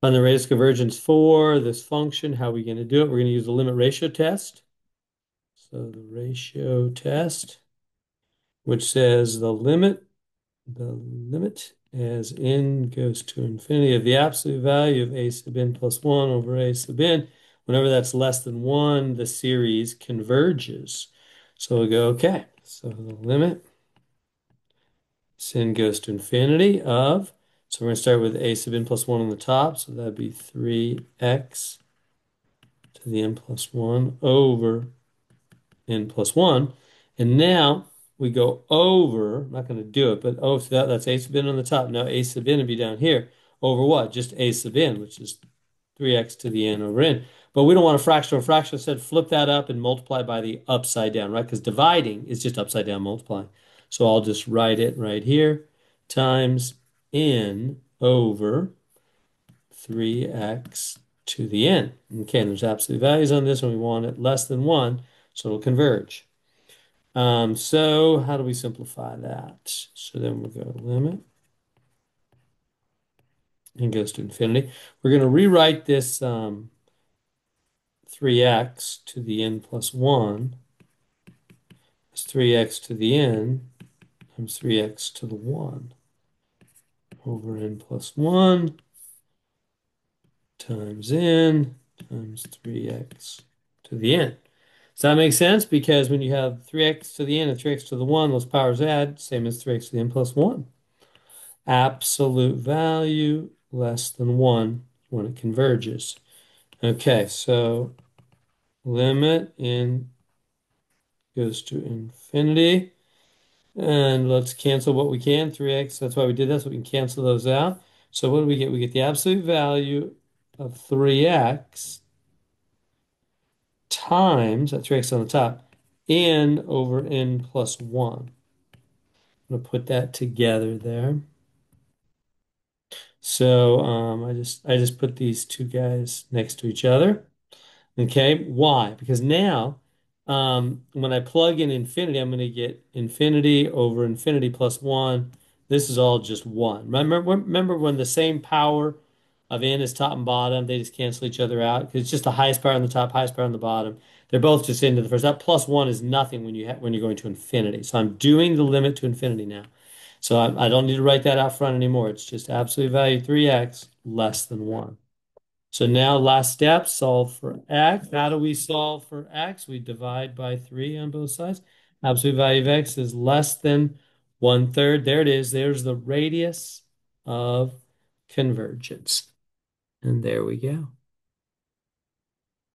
On the radius convergence for this function, how are we going to do it? We're going to use the limit ratio test. So the ratio test, which says the limit as n goes to infinity of the absolute value of a sub n plus 1 over a sub n. Whenever that's less than 1, the series converges. So we'll go, okay, so the limit as n goes to infinity of, so we're going to start with a sub n plus 1 on the top, so that'd be 3x to the n plus 1 over n plus 1. And now we go over, I'm not going to do it, but oh, so that's a sub n on the top. Now a sub n would be down here. Over what? Just a sub n, which is 3x to the n over n. But we don't want a fraction over fraction. Instead, flip that up and multiply by the upside down, right? Because dividing is just upside down multiplying. So I'll just write it right here, times n over 3x to the n. Okay, and there's absolute values on this, and we want it less than 1, so it'll converge. So how do we simplify that? So then we'll go limit and goes to infinity. We're going to rewrite this 3x to the n plus 1 as 3x to the n times 3x to the 1 over n plus 1 times n times 3x to the n. Does that make sense? Because when you have 3x to the n and 3x to the 1, those powers add, same as 3x to the n plus 1. Absolute value less than 1 when it converges. Okay, so limit n goes to infinity. And let's cancel what we can. 3x, that's why we did that, so we can cancel those out. So what do we get? We get the absolute value of 3x times, that 3x on the top, n over n plus 1. I'm going to put that together there. So I just put these two guys next to each other. Okay, why? Because now when I plug in infinity, I'm going to get infinity over infinity plus 1. This is all just 1. Remember when the same power of n is top and bottom, they just cancel each other out because it's just the highest power on the top, highest power on the bottom. They're both just into the first. That plus 1 is nothing when you're going to infinity. So I'm doing the limit to infinity now. So I don't need to write that out front anymore. It's just absolute value 3x less than 1. So now last step, solve for x. How do we solve for x? We divide by 3 on both sides. Absolute value of x is less than 1/3. There it is. There's the radius of convergence. And there we go.